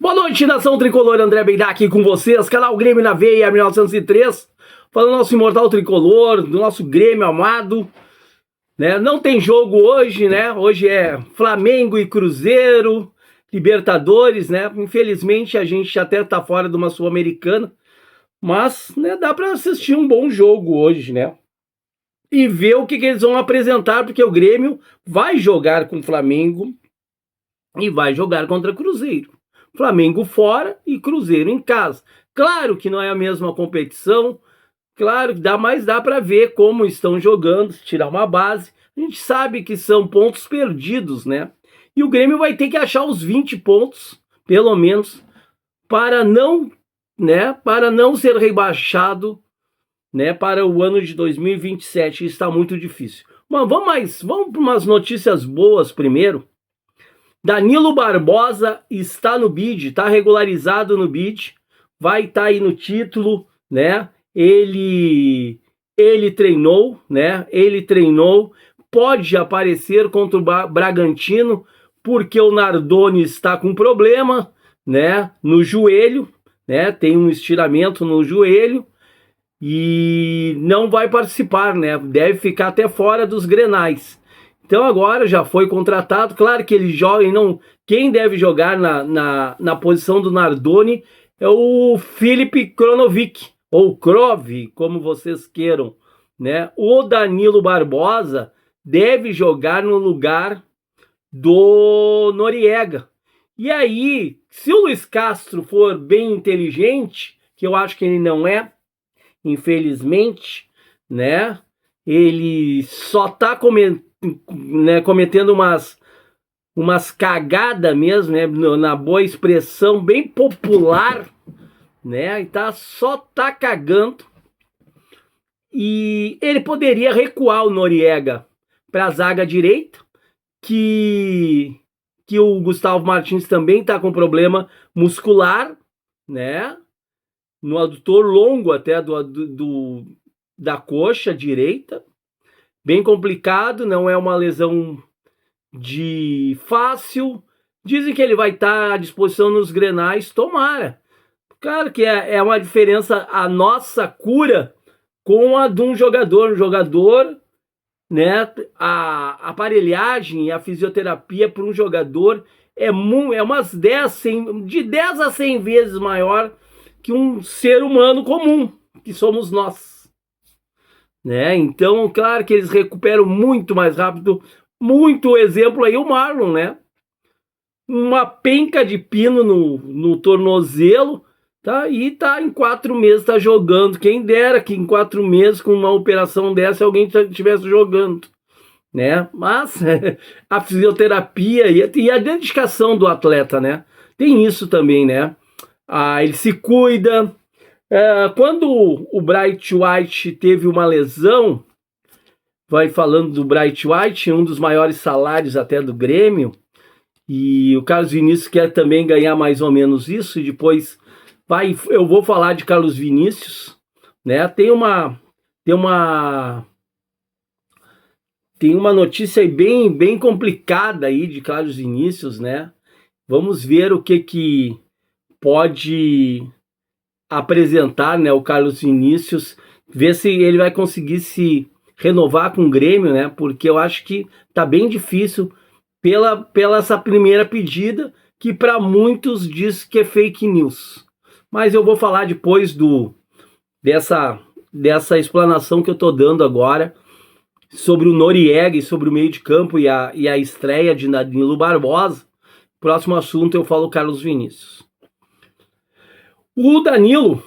Boa noite, nação tricolor. André Beidá aqui com vocês, canal Grêmio na Veia 1903, falando do nosso imortal tricolor, do nosso Grêmio amado, né? Não tem jogo hoje, né? Hoje é Flamengo e Cruzeiro, Libertadores, né? Infelizmente a gente até tá fora de uma Sul-Americana, mas, né, dá para assistir um bom jogo hoje, né? E ver o que eles vão apresentar, porque o Grêmio vai jogar com o Flamengo e vai jogar contra Cruzeiro. Flamengo fora e Cruzeiro em casa. Claro que não é a mesma competição, claro que dá, mas dá para ver como estão jogando, tirar uma base. A gente sabe que são pontos perdidos, né? E o Grêmio vai ter que achar os 20 pontos, pelo menos, para não, né, para não ser rebaixado, né, para o ano de 2027. Está muito difícil. Mas vamos para umas notícias boas primeiro. Danilo Barbosa está no bid, está regularizado no bid, vai estar aí no título, né? Ele treinou, né? Ele treinou, pode aparecer contra o Bragantino, porque o Nardoni está com problema, né? No joelho, né? Tem um estiramento no joelho e não vai participar, né? Deve ficar até fora dos Grenais. Então agora já foi contratado, claro que ele joga e não. Quem deve jogar na posição do Nardoni é o Filipe Kronovic, ou Krov, como vocês queiram, né? O Danilo Barbosa deve jogar no lugar do Noriega. E aí, se o Luiz Castro for bem inteligente, que eu acho que ele não é, infelizmente, né? Ele só tá cometendo umas cagadas mesmo, né? Na boa expressão, bem popular, né? E só tá cagando. E ele poderia recuar o Noriega para a zaga direita, que o Gustavo Martins também tá com problema muscular, né? No adutor longo até da coxa direita. Bem complicado, não é uma lesão de fácil. Dizem que ele vai estar à disposição nos Grenais, tomara. Claro que é uma diferença a nossa cura com a de um jogador. Um jogador, né? A aparelhagem e a fisioterapia para um jogador é umas 10 a 100 vezes maior que um ser humano comum, que somos nós. Né? Então, claro que eles recuperam muito mais rápido. Muito exemplo aí o Marlon, né? Uma penca de pino no tornozelo, tá? E tá em 4 meses, tá jogando. Quem dera que em 4 meses, com uma operação dessa, alguém estivesse jogando, né? Mas a fisioterapia e a dedicação do atleta, né? Tem isso também, né? Ele se cuida. Quando o Bright White teve uma lesão, vai falando do Bright White, um dos maiores salários até do Grêmio, e o Carlos Vinícius quer também ganhar mais ou menos isso, e depois eu vou falar de Carlos Vinícius, né? Tem uma notícia aí bem complicada aí de Carlos Vinícius, né? Vamos ver o que pode apresentar, né, o Carlos Vinícius, ver se ele vai conseguir se renovar com o Grêmio, né? Porque eu acho que tá bem difícil pela essa primeira pedida, que para muitos diz que é fake news. Mas eu vou falar depois dessa explanação que eu tô dando agora sobre o Noriega e sobre o meio de campo e a estreia de Danilo Barbosa. Próximo assunto eu falo Carlos Vinícius. O Danilo,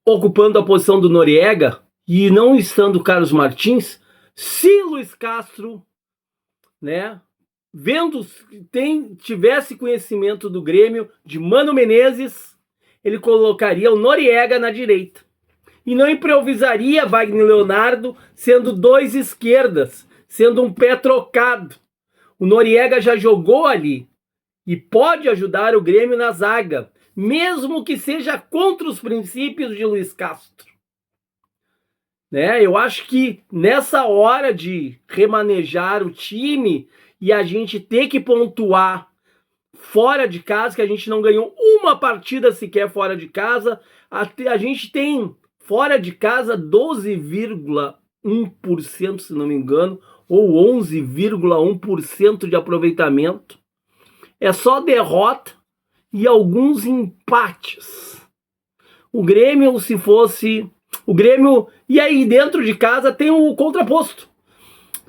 ocupando a posição do Noriega e não estando o Carlos Martins, se Luiz Castro, né, tivesse conhecimento do Grêmio, de Mano Menezes, ele colocaria o Noriega na direita. E não improvisaria Wagner Leonardo sendo 2 esquerdas, sendo um pé trocado. O Noriega já jogou ali e pode ajudar o Grêmio na zaga, mesmo que seja contra os princípios de Luiz Castro. Né? Eu acho que nessa hora de remanejar o time e a gente ter que pontuar fora de casa, que a gente não ganhou uma partida sequer fora de casa. A gente tem fora de casa 12,1%, se não me engano, ou 11,1% de aproveitamento. É só derrota e alguns empates. O Grêmio, se fosse... O Grêmio... E aí, dentro de casa, tem o contraposto,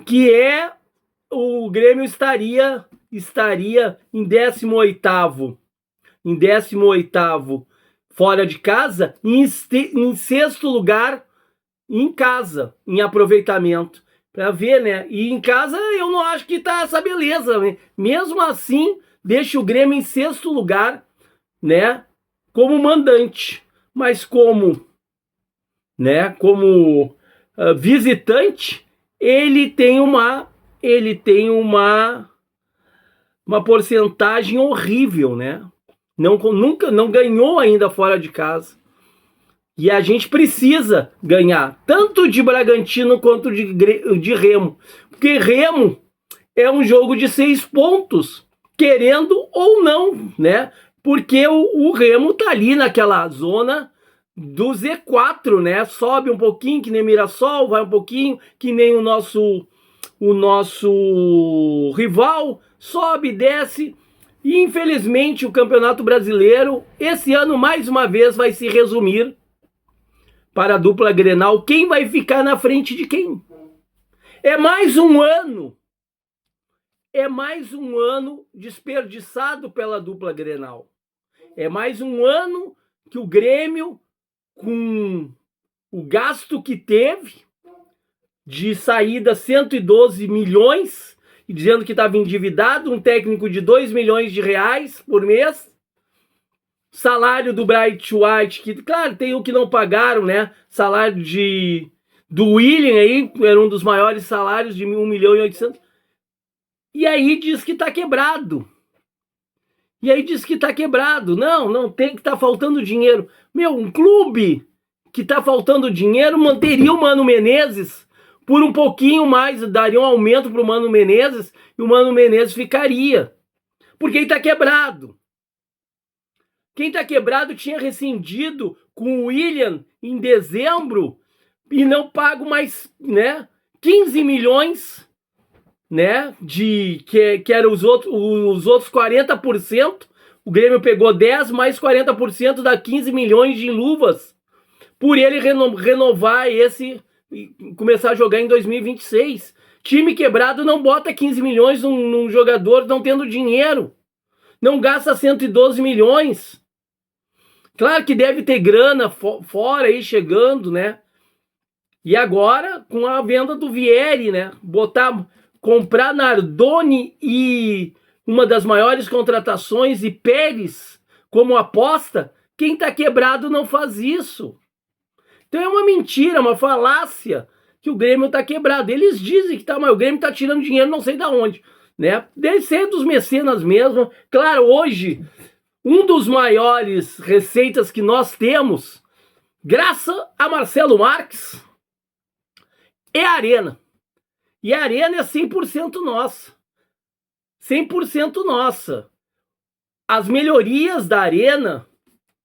que é... O Grêmio estaria em 18º. Em 18º fora de casa, e em sexto lugar em casa, em aproveitamento. Para ver, né? E em casa eu não acho que tá essa beleza, né? Mesmo assim, deixa o Grêmio em sexto lugar, né? Como mandante. Mas como, né? Como visitante, ele tem uma porcentagem horrível, né? Nunca não ganhou ainda fora de casa. E a gente precisa ganhar, tanto de Bragantino quanto de Remo. Porque Remo é um jogo de 6 pontos, querendo ou não, né? Porque o Remo tá ali naquela zona do Z4, né? Sobe um pouquinho, que nem Mirassol, vai um pouquinho, que nem o nosso rival, sobe, desce. E infelizmente o Campeonato Brasileiro, esse ano mais uma vez vai se resumir para a dupla Grenal. Quem vai ficar na frente de quem? É mais um ano desperdiçado pela dupla Grenal. É mais um ano que o Grêmio, com o gasto que teve de saída 112 milhões, e dizendo que estava endividado, um técnico de 2 milhões de reais por mês, salário do Bright White, que claro, tem o que não pagaram, né? Salário do William aí, era um dos maiores salários de 1 milhão e 800. E aí diz que tá quebrado. Não tem, que tá faltando dinheiro. Meu, um clube que tá faltando dinheiro manteria o Mano Menezes por um pouquinho mais, daria um aumento pro Mano Menezes e o Mano Menezes ficaria. Porque ele tá quebrado. Quem tá quebrado tinha rescindido com o William em dezembro e não pago mais, né, 15 milhões, né, que eram os outros 40%. O Grêmio pegou 10 mais 40%, dá 15 milhões de luvas por ele renovar esse e começar a jogar em 2026. Time quebrado não bota 15 milhões num jogador não tendo dinheiro. Não gasta 112 milhões. Claro que deve ter grana fora aí chegando, né? E agora, com a venda do Vieri, né? Comprar Nardoni e uma das maiores contratações e Pérez como aposta, quem tá quebrado não faz isso. Então é uma mentira, uma falácia que o Grêmio tá quebrado. Eles dizem que tá, mas o Grêmio tá tirando dinheiro não sei de onde, né? Deve ser dos mecenas mesmo. Claro, hoje, um dos maiores receitas que nós temos, graças a Marcelo Marques, é a Arena. E a Arena é 100% nossa. 100% nossa. As melhorias da Arena,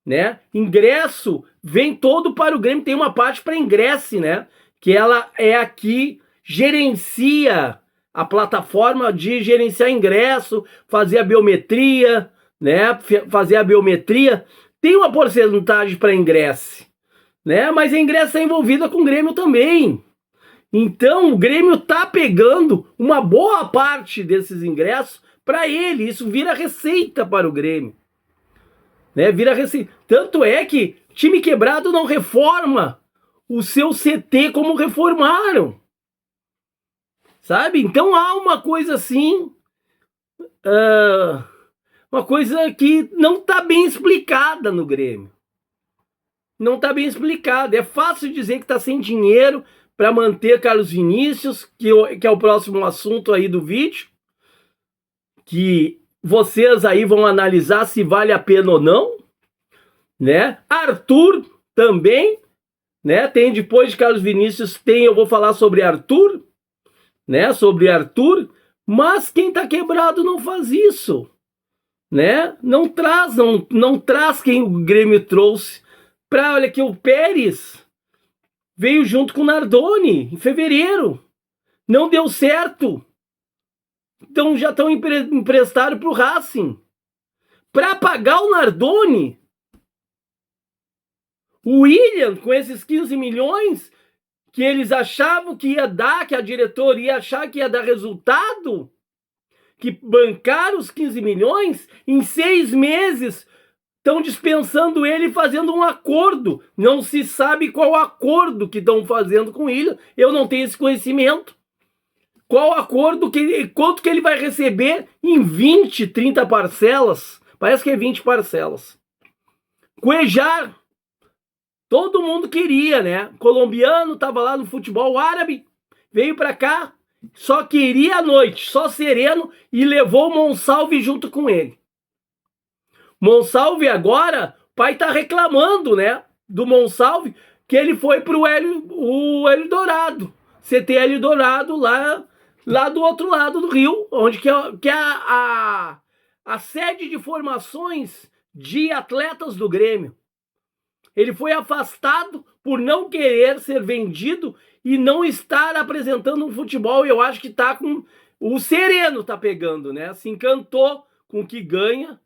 né? Ingresso vem todo para o Grêmio. Tem uma parte para ingresso, né? Que ela é aqui, gerencia a plataforma de gerenciar ingresso, fazer a biometria, né? Fazer a biometria. Tem uma porcentagem para ingresso, né? Mas a ingresso é envolvida com o Grêmio também. Então o Grêmio tá pegando uma boa parte desses ingressos para ele. Isso vira receita para o Grêmio, né? Vira receita. Tanto é que time quebrado não reforma o seu CT como reformaram, sabe? Então há uma coisa assim, uma coisa que não tá bem explicada no Grêmio. Não tá bem explicada. É fácil dizer que tá sem dinheiro para manter Carlos Vinícius, que é o próximo assunto aí do vídeo, que vocês aí vão analisar se vale a pena ou não, né? Arthur também, né? Tem depois de Carlos Vinícius, eu vou falar sobre Arthur, né? Sobre Arthur, mas quem tá quebrado não faz isso, né? Não traz quem o Grêmio trouxe. Olha aqui, o Pérez veio junto com o Nardoni em fevereiro. Não deu certo. Então já estão emprestados para o Racing. Para pagar o Nardoni, o William, com esses 15 milhões, que eles achavam que ia dar, que a diretoria ia achar que ia dar resultado, que bancaram os 15 milhões, em 6 meses estão dispensando ele e fazendo um acordo. Não se sabe qual acordo que estão fazendo com ele. Eu não tenho esse conhecimento. Qual acordo, quanto que ele vai receber em 20, 30 parcelas? Parece que é 20 parcelas. Cuejar, todo mundo queria, né? Colombiano estava lá no futebol árabe, veio para cá, só queria a noite, só sereno, e levou o Monsalve junto com ele. Monsalve agora, o pai tá reclamando, né? Do Monsalve, que ele foi pro Hélio Dourado, CT Hélio Dourado, lá do outro lado do Rio, onde que é a sede de formações de atletas do Grêmio. Ele foi afastado por não querer ser vendido e não estar apresentando um futebol. Eu acho que tá com... O Sereno tá pegando, né? Se encantou com o que ganha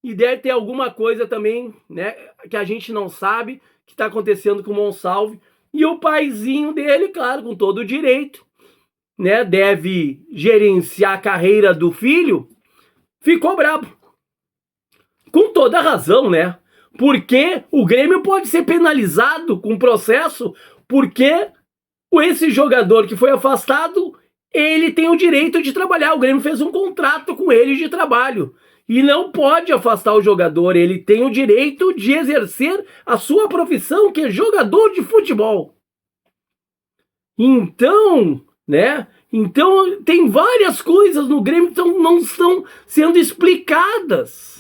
e deve ter alguma coisa também, né? Que a gente não sabe que tá acontecendo com o Monsalve. E o paizinho dele, claro, com todo o direito, né? Deve gerenciar a carreira do filho. Ficou brabo. Com toda a razão, né? Porque o Grêmio pode ser penalizado com processo, porque esse jogador que foi afastado, ele tem o direito de trabalhar. O Grêmio fez um contrato com ele de trabalho. E não pode afastar o jogador. Ele tem o direito de exercer a sua profissão, que é jogador de futebol. Então, né? Então, tem várias coisas no Grêmio que não estão sendo explicadas.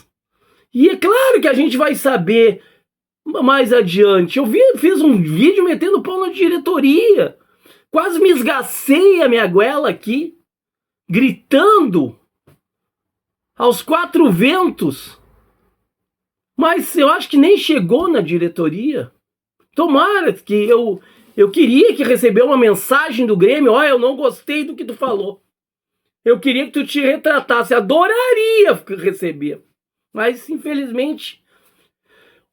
E é claro que a gente vai saber mais adiante. Fiz um vídeo metendo pau na diretoria. Quase me esgacei a minha goela aqui, gritando aos 4 ventos. Mas eu acho que nem chegou na diretoria. Tomara que eu queria que recebesse uma mensagem do Grêmio. Olha, eu não gostei do que tu falou. Eu queria que tu te retratasse. Adoraria receber. Mas, infelizmente,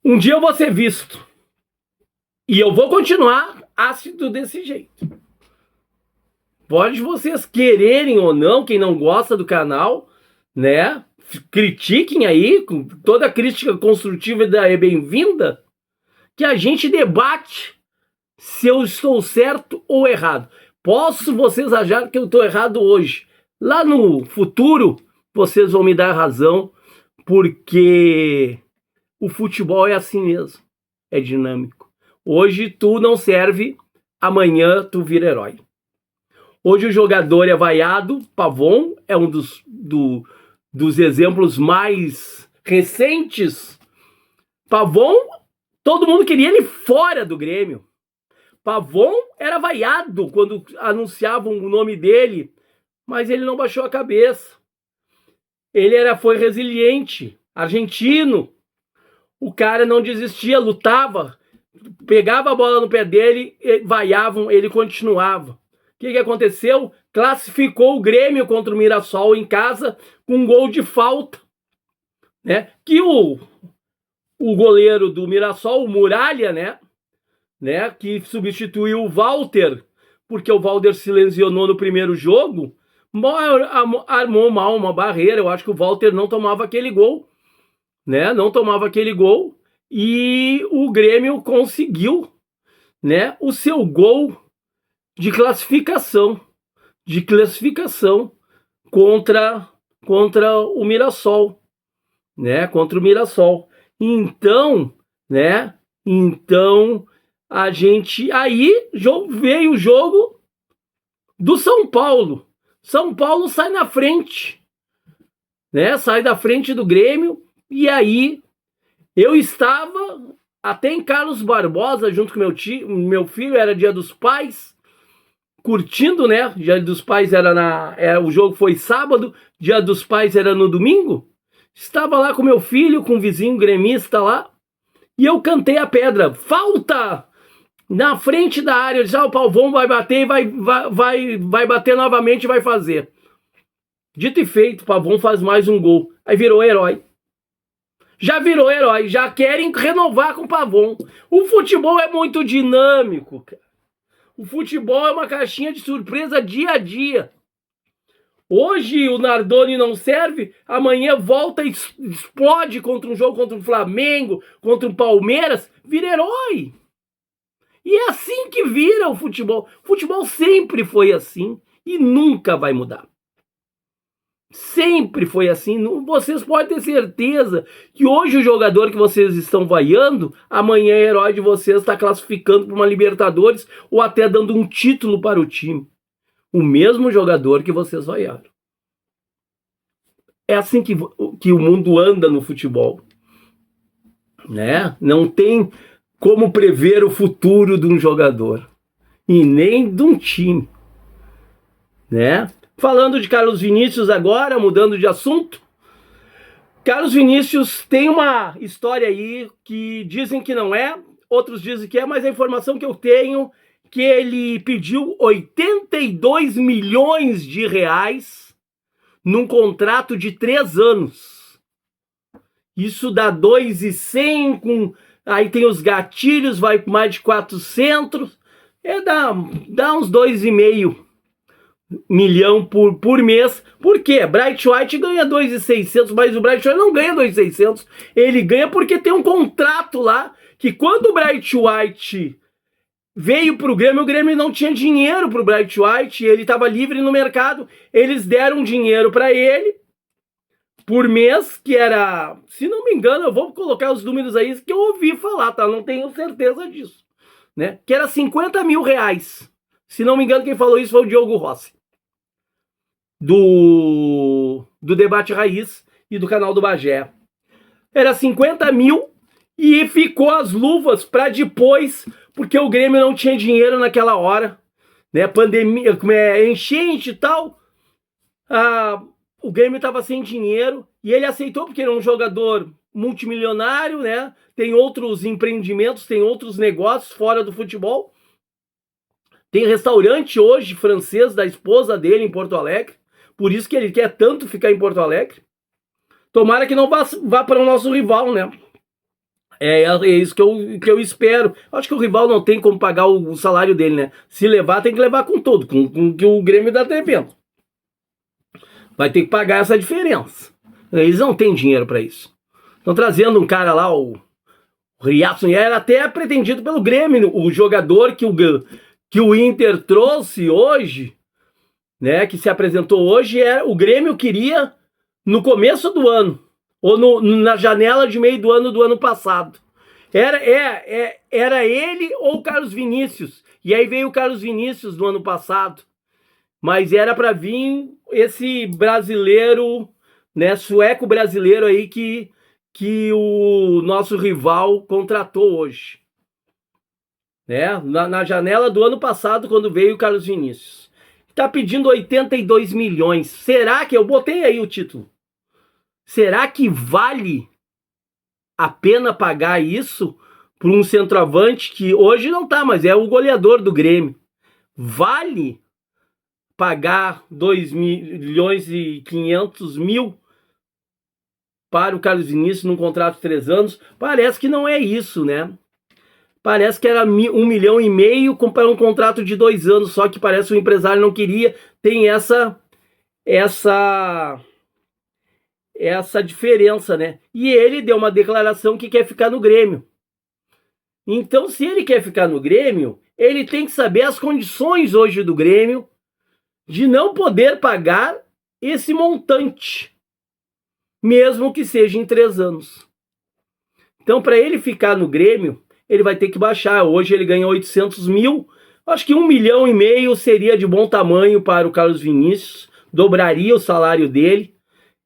um dia eu vou ser visto. E eu vou continuar ácido desse jeito. Pode vocês quererem ou não, quem não gosta do canal, né? Critiquem aí, com toda a crítica construtiva é bem-vinda, que a gente debate se eu estou certo ou errado. Posso vocês acharem que eu estou errado hoje. Lá no futuro, vocês vão me dar razão, porque o futebol é assim mesmo, é dinâmico. Hoje tu não serve, amanhã tu vira herói. Hoje o jogador é vaiado, Pavon é um dos exemplos mais recentes. Pavon, todo mundo queria ele fora do Grêmio. Pavon era vaiado quando anunciavam o nome dele, mas ele não baixou a cabeça. Ele foi resiliente, argentino. O cara não desistia, lutava, pegava a bola no pé dele, vaiavam, ele continuava. O que aconteceu? Classificou o Grêmio contra o Mirassol em casa com um gol de falta, né? Que o goleiro do Mirassol, o Muralha, né? Que substituiu o Walter, porque o Walter se lesionou no primeiro jogo, armou mal uma barreira. Eu acho que o Walter não tomava aquele gol, né? Não tomava aquele gol e o Grêmio conseguiu, né? O seu gol de classificação contra o Mirassol, né? Contra o Mirassol. Então, né? Então a gente aí veio o jogo do São Paulo. São Paulo sai na frente, né? Sai da frente do Grêmio. E aí eu estava até em Carlos Barbosa junto com meu filho, era Dia dos Pais, curtindo, né? Dia dos Pais o jogo foi sábado, Dia dos Pais era no domingo. Estava lá com meu filho, com um vizinho gremista lá, e eu cantei a pedra. Falta! Na frente da área, já o Pavão vai bater e vai bater novamente e vai fazer. Dito e feito, o Pavão faz mais um gol. Aí virou herói. Já virou herói, já querem renovar com o Pavão. O futebol é muito dinâmico, cara. O futebol é uma caixinha de surpresa dia a dia. Hoje o Nardoni não serve, amanhã volta e explode contra um jogo contra o Flamengo, contra o Palmeiras, vira herói. E é assim que vira o futebol. O futebol sempre foi assim e nunca vai mudar. Sempre foi assim. Vocês podem ter certeza que hoje o jogador que vocês estão vaiando, amanhã é herói de vocês, está classificando para uma Libertadores ou até dando um título para o time. O mesmo jogador que vocês vaiaram. É assim que o mundo anda no futebol. Né? Não tem como prever o futuro de um jogador e nem de um time, né? Falando de Carlos Vinícius agora, mudando de assunto, Carlos Vinícius tem uma história aí que dizem que não é, outros dizem que é, mas a informação que eu tenho que ele pediu 82 milhões de reais num contrato de 3 anos. Isso dá 2.100 com... Aí tem os gatilhos, vai mais de 400, dá uns 2,5 milhão por mês. Por quê? Bright White ganha 2.600, mas o Bright White não ganha 2.600. Ele ganha porque tem um contrato lá, que quando o Bright White veio pro Grêmio, o Grêmio não tinha dinheiro pro Bright White, ele estava livre no mercado, eles deram dinheiro para ele, por mês, que era, se não me engano, eu vou colocar os números aí que eu ouvi falar, tá? Não tenho certeza disso, né? Que era 50 mil reais. Se não me engano, quem falou isso foi o Diogo Rossi, do Debate Raiz e do canal do Bagé. Era 50 mil e ficou as luvas para depois, porque o Grêmio não tinha dinheiro naquela hora, né? Pandemia, enchente e tal. O Grêmio estava sem dinheiro e ele aceitou porque ele é um jogador multimilionário, né? Tem outros empreendimentos, tem outros negócios fora do futebol. Tem restaurante hoje francês da esposa dele em Porto Alegre, por isso que ele quer tanto ficar em Porto Alegre. Tomara que não vá para o nosso rival, né? É isso que eu espero. Acho que o rival não tem como pagar o salário dele, né? Se levar, tem que levar com tudo, com o que o Grêmio dá devendo. Vai ter que pagar essa diferença. Eles não têm dinheiro para isso. Estão trazendo um cara lá, o Riasson, e era até pretendido pelo Grêmio, o jogador que o Inter trouxe hoje, né, que se apresentou hoje, o Grêmio queria no começo do ano, ou na janela de meio do ano passado. Era ele ou o Carlos Vinícius. E aí veio o Carlos Vinícius no ano passado. Mas era para vir esse brasileiro, né, sueco brasileiro aí que o nosso rival contratou hoje. Né? Na janela do ano passado, quando veio o Carlos Vinícius. Está pedindo 82 milhões. Será que... Eu botei aí o título. Será que vale a pena pagar isso para um centroavante que hoje não tá, mas é o goleador do Grêmio? Vale pagar 2.500.000 para o Carlos Vinícius num contrato de 3 anos? Parece que não é isso, né? Parece que era 1,5 milhão para um contrato de 2 anos, só que parece que o empresário não queria. Tem essa diferença, né? E ele deu uma declaração que quer ficar no Grêmio. Então, se ele quer ficar no Grêmio, ele tem que saber as condições hoje do Grêmio de não poder pagar esse montante, mesmo que seja em 3 anos. Então, para ele ficar no Grêmio, ele vai ter que baixar. Hoje ele ganha 800 mil. Acho que 1,5 milhão seria de bom tamanho para o Carlos Vinícius. Dobraria o salário dele.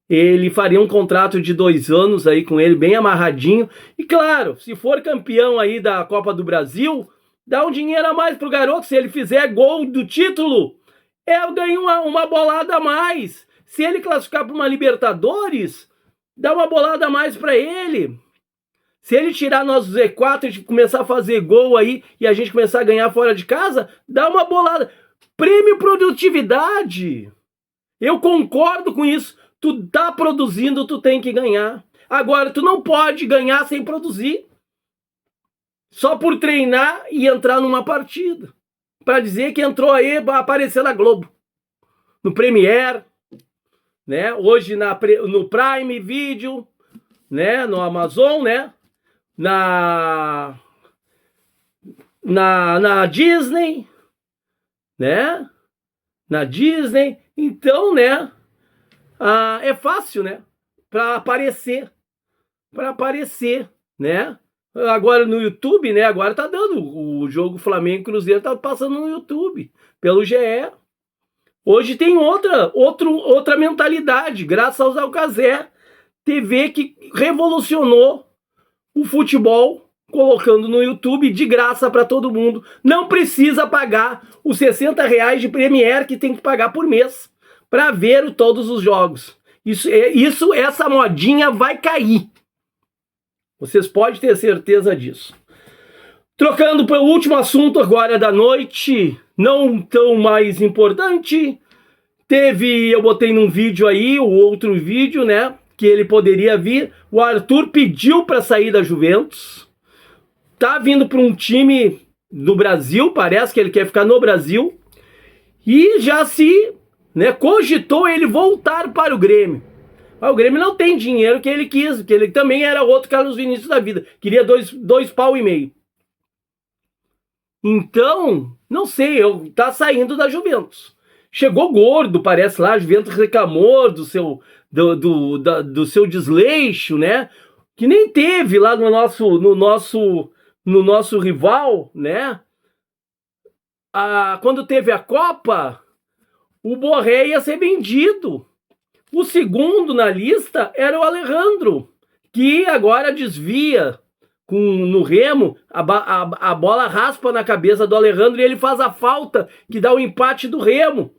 Ele faria um contrato de 2 anos aí com ele, bem amarradinho. E claro, se for campeão aí da Copa do Brasil, dá um dinheiro a mais pro garoto. Se ele fizer gol do título, ganha uma bolada a mais. Se ele classificar para uma Libertadores, dá uma bolada a mais para ele. Se ele tirar nosso Z4 e começar a fazer gol aí e a gente começar a ganhar fora de casa, dá uma bolada. Prêmio produtividade. Eu concordo com isso. Tu tá produzindo, tu tem que ganhar. Agora, tu não pode ganhar sem produzir. Só por treinar e entrar numa partida. Para dizer que entrou aí para aparecer na Globo. No Premiere, né? Hoje no Prime Video, né? No Amazon, né? Na Disney, né? Na Disney. Então, né? É fácil, né? Para aparecer, né? Agora no YouTube, né? Agora tá dando o jogo Flamengo e Cruzeiro, tá passando no YouTube pelo GE. Hoje tem outra mentalidade, graças aos Alcacer TV, que revolucionou o futebol, colocando no YouTube de graça para todo mundo. Não precisa pagar os R$60 de Premiere que tem que pagar por mês para ver todos os jogos. Essa modinha vai cair. Vocês podem ter certeza disso. Trocando para o último assunto agora da noite, não tão mais importante, eu botei num vídeo aí, o outro vídeo, né, que ele poderia vir. O Arthur pediu para sair da Juventus, tá vindo para um time do Brasil, parece que ele quer ficar no Brasil, e já né, cogitou ele voltar para o Grêmio. Mas o Grêmio não tem dinheiro que ele quis, porque ele também era outro Carlos Vinícius da vida, queria 2,5 pau. Então, não sei, tá saindo da Juventus. Chegou gordo, parece lá, a Juventus reclamou do seu desleixo, né? Que nem teve lá no nosso rival, né? Quando teve a Copa, o Borré ia ser vendido. O segundo na lista era o Alejandro, que agora desvia no Remo, a bola raspa na cabeça do Alejandro e ele faz a falta que dá o empate do Remo.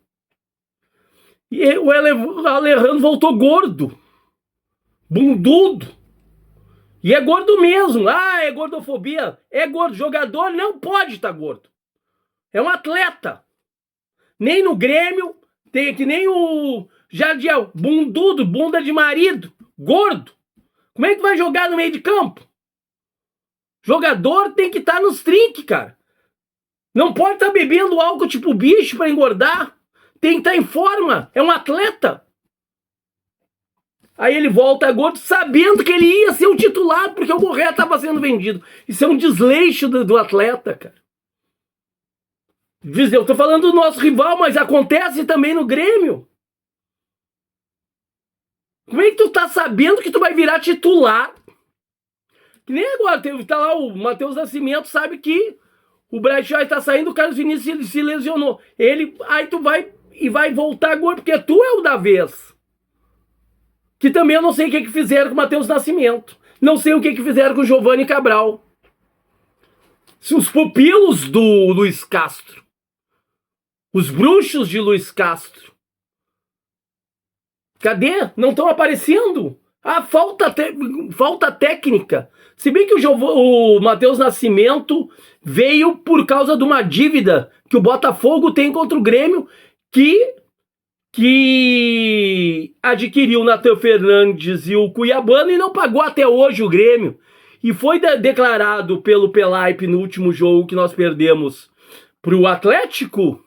E o Alejandro voltou gordo, bundudo. E é gordo mesmo. É gordofobia. É gordo. Jogador não pode estar gordo. É um atleta. Nem no Grêmio, que nem o Jadiel, bundudo, bunda de marido, gordo. Como é que vai jogar no meio de campo? Jogador tem que estar nos trinques, cara. Não pode estar bebendo álcool tipo bicho para engordar. Tem que estar em forma. É um atleta. Aí ele volta gordo sabendo que ele ia ser o titular porque o Borré estava sendo vendido. Isso é um desleixo do atleta, cara. Eu tô falando do nosso rival, mas acontece também no Grêmio. Como é que tu tá sabendo que tu vai virar titular? Que nem agora, tá lá o Matheus Nascimento, sabe que o Brasil está saindo, o Carlos Vinícius se lesionou. Aí tu vai voltar gordo, porque tu é o da vez. Que também eu não sei o que fizeram com o Matheus Nascimento. Não sei o que fizeram com o Giovanni Cabral. Os pupilos do Luiz Castro. Os bruxos de Luiz Castro. Cadê? Não estão aparecendo. Falta técnica. Se bem que o Matheus Nascimento veio por causa de uma dívida que o Botafogo tem contra o Grêmio, que adquiriu o Nathan Fernandes e o Cuiabano e não pagou até hoje o Grêmio. E foi declarado pelo Pelaipe no último jogo que nós perdemos para o Atlético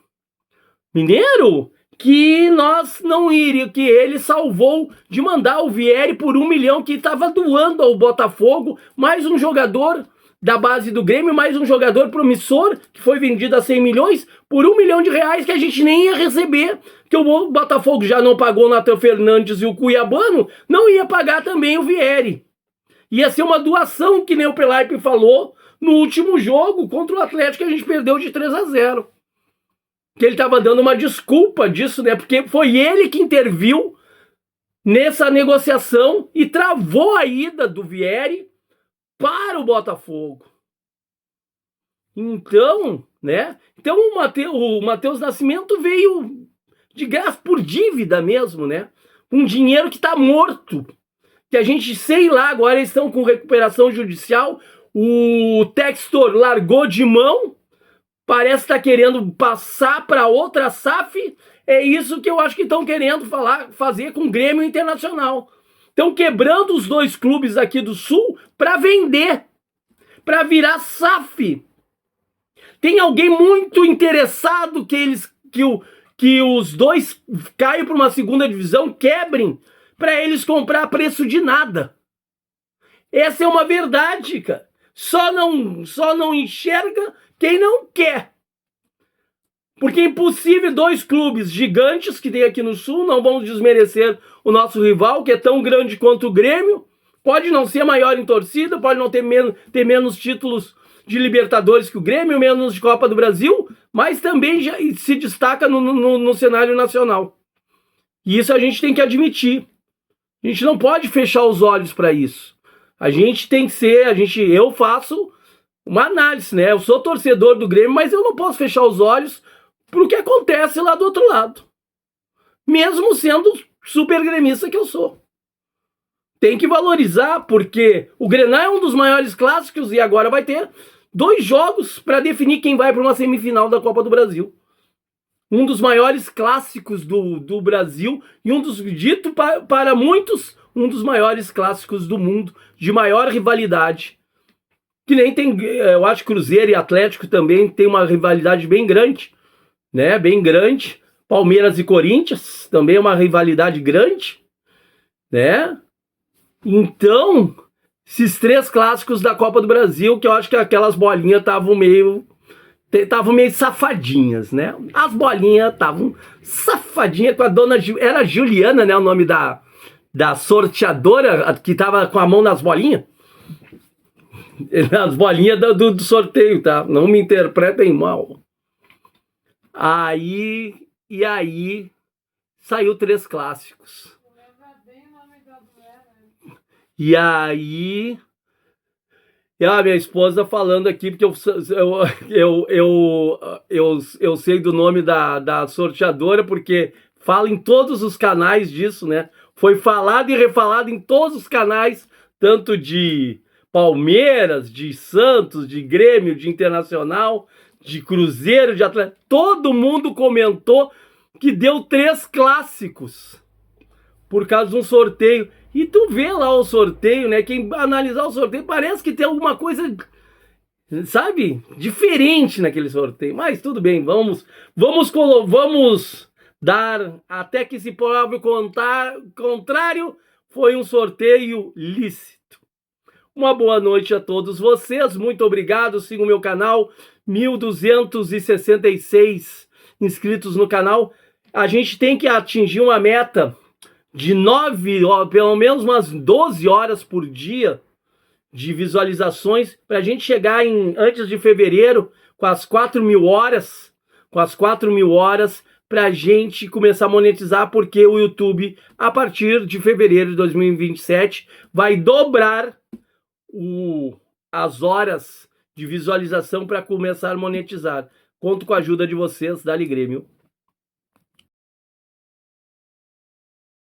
Mineiro que nós não iríamos, que ele salvou de mandar o Vieri por 1 milhão que estava doando ao Botafogo, mais um jogador da base do Grêmio, mais um jogador promissor que foi vendido a 100 milhões por R$1 milhão que a gente nem ia receber, que o Botafogo já não pagou o Nathan Fernandes e o Cuiabano, não ia pagar também o Vieri. Ia ser uma doação, que nem o Pelaipe falou no último jogo contra o Atlético, que a gente perdeu de 3-0. Que ele estava dando uma desculpa disso, né? Porque foi ele que interviu nessa negociação e travou a ida do Vieri para o Botafogo. Então, né? Então o Matheus Nascimento veio de graça por dívida mesmo, né? Um dinheiro que está morto. que a gente, sei lá, agora eles estão com recuperação judicial, o Textor largou de mão, parece estar querendo passar para outra SAF. É isso que eu acho que estão querendo fazer com o Grêmio Internacional. Estão quebrando os dois clubes aqui do Sul para vender, para virar SAF. Tem alguém muito interessado que os dois caiam para uma segunda divisão, quebrem, para eles comprar a preço de nada. Essa é uma verdade, cara. Só não enxerga quem não quer. Porque é impossível dois clubes gigantes que tem aqui no Sul, não vamos desmerecer o nosso rival, que é tão grande quanto o Grêmio, pode não ser maior em torcida, pode não ter menos títulos de Libertadores que o Grêmio, menos de Copa do Brasil, mas também já se destaca no cenário nacional. E isso a gente tem que admitir. A gente não pode fechar os olhos para isso. A gente tem que ser, eu faço uma análise, né? Eu sou torcedor do Grêmio, mas eu não posso fechar os olhos para o que acontece lá do outro lado. Mesmo sendo super gremista que eu sou. Tem que valorizar, porque o Grenal é um dos maiores clássicos e agora vai ter 2 jogos para definir quem vai para uma semifinal da Copa do Brasil. Um dos maiores clássicos do Brasil e dito para muitos, um dos maiores clássicos do mundo, de maior rivalidade. Que nem tem, eu acho que Cruzeiro e Atlético também tem uma rivalidade bem grande, né? Bem grande. Palmeiras e Corinthians também é uma rivalidade grande, né? Então, esses 3 clássicos da Copa do Brasil, que eu acho que aquelas bolinhas estavam meio safadinhas, né? As bolinhas estavam safadinhas com a dona... Era Juliana, né? O nome da sorteadora, que tava com a mão nas bolinhas. As bolinhas do sorteio, tá? Não me interpretem mal. Aí saiu 3 clássicos. E aí... E a minha esposa falando aqui, porque eu sei do nome da sorteadora, porque fala em todos os canais disso, né? Foi falado e refalado em todos os canais, tanto de Palmeiras, de Santos, de Grêmio, de Internacional, de Cruzeiro, de Atlético. Todo mundo comentou que deu 3 clássicos por causa de um sorteio. E tu vê lá o sorteio, né? Quem analisar o sorteio parece que tem alguma coisa, sabe, diferente naquele sorteio. Mas tudo bem, vamos dar, até que se prove o contrário, foi um sorteio lícito. Uma boa noite a todos vocês, muito obrigado, sigam o meu canal, 1.266 inscritos no canal. A gente tem que atingir uma meta de 9, pelo menos umas 12 horas por dia de visualizações, para a gente chegar antes de fevereiro com as 4.000 horas, para a gente começar a monetizar, porque o YouTube, a partir de fevereiro de 2027, vai dobrar as horas de visualização para começar a monetizar. Conto com a ajuda de vocês, Dali Grêmio.